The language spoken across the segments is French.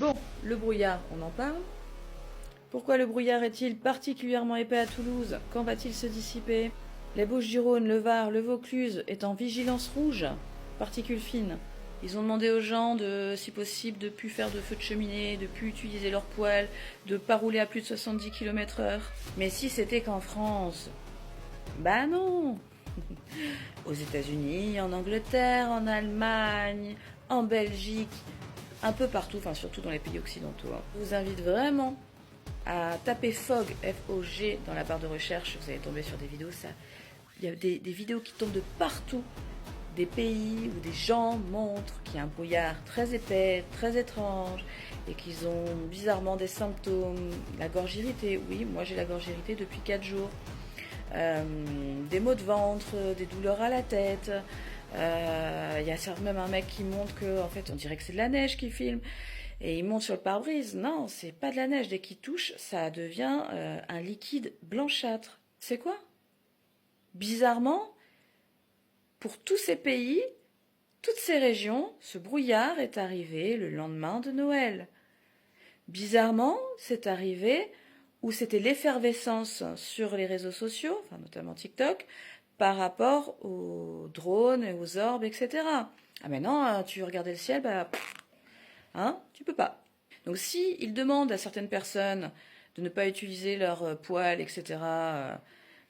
Bon, le brouillard, on en parle. Pourquoi le brouillard est-il particulièrement épais à Toulouse? Quand va-t-il se dissiper? Les Bouches-du-Rhône, le Var, le Vaucluse est en vigilance rouge, particules fines. Ils ont demandé aux gens de, si possible, de plus faire de feu de cheminée, de plus utiliser leurs poêles, de pas rouler à plus de 70 km/h. Mais si c'était qu'en France, bah non. Aux États-Unis, en Angleterre, en Allemagne, en Belgique, un peu partout, enfin surtout dans les pays occidentaux. Je vous invite vraiment à taper FOG, F-O-G, dans la barre de recherche. Vous allez tomber sur des vidéos. Il y a des vidéos qui tombent de partout, des pays où des gens montrent qu'il y a un brouillard très épais, très étrange, et qu'ils ont bizarrement des symptômes. La gorge irritée, oui, moi j'ai la gorge irritée depuis 4 jours. Des maux de ventre, des douleurs à la tête. Il y a même un mec qui montre que, en fait, on dirait que c'est de la neige qui filme. Et il monte sur le pare-brise. Non, c'est pas de la neige. Dès qu'il touche, ça devient un liquide blanchâtre. C'est quoi? Bizarrement, pour tous ces pays, toutes ces régions, ce brouillard est arrivé le lendemain de Noël. Bizarrement, c'est arrivé où c'était l'effervescence sur les réseaux sociaux, enfin notamment TikTok, par rapport aux drones et aux orbes, etc. Ah mais non, tu regardais le ciel, bah, tu peux pas. Donc si ils demandent à certaines personnes de ne pas utiliser leurs poêles, etc.,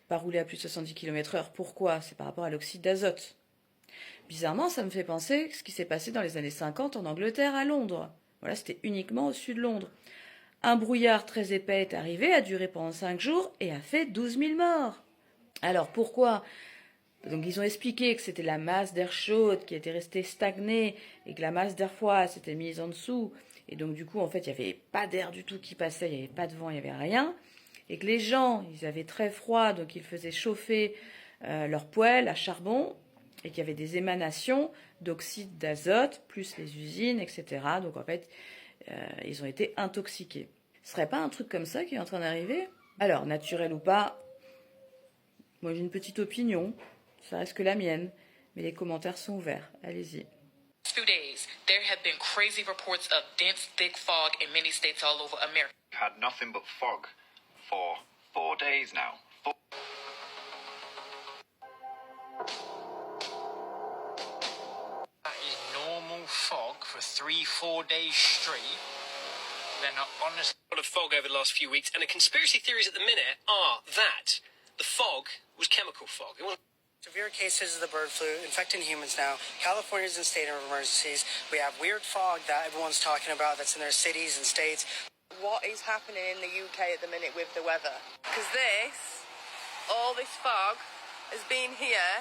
pas rouler à plus de 70 km/h, pourquoi? C'est par rapport à l'oxyde d'azote. Bizarrement, ça me fait penser à ce qui s'est passé dans les années 50 en Angleterre, à Londres. Voilà, c'était uniquement au sud de Londres. Un brouillard très épais est arrivé, a duré pendant 5 jours et a fait 12 000 morts. Alors pourquoi? Donc ils ont expliqué que c'était la masse d'air chaude qui était restée stagnée et que la masse d'air froid s'était mise en dessous. Et donc du coup, en fait, il n'y avait pas d'air du tout qui passait, il n'y avait pas de vent, il n'y avait rien. Et que les gens, ils avaient très froid, donc ils faisaient chauffer leurs poêles à charbon et qu'il y avait des émanations d'oxyde d'azote, plus les usines, etc. Donc en fait, ils ont été intoxiqués. Ce serait pas un truc comme ça qui est en train d'arriver? Alors, naturel ou pas, moi j'ai une petite opinion, ça reste que la mienne, mais les commentaires sont ouverts, allez-y. 2 days, there have been crazy reports of dense, thick fog in many states all over America. Had nothing but fog for 4 days now. That is normal fog for 3-4 days straight. They're not honest. A lot of fog over the last few weeks, and the conspiracy theories at the minute are that the fog was chemical fog. It wasn't. Severe cases of the bird flu infecting humans now. California's in state of emergencies. We have weird fog that everyone's talking about that's in their cities and states. What is happening in the UK at the minute with the weather? Because all this fog has been here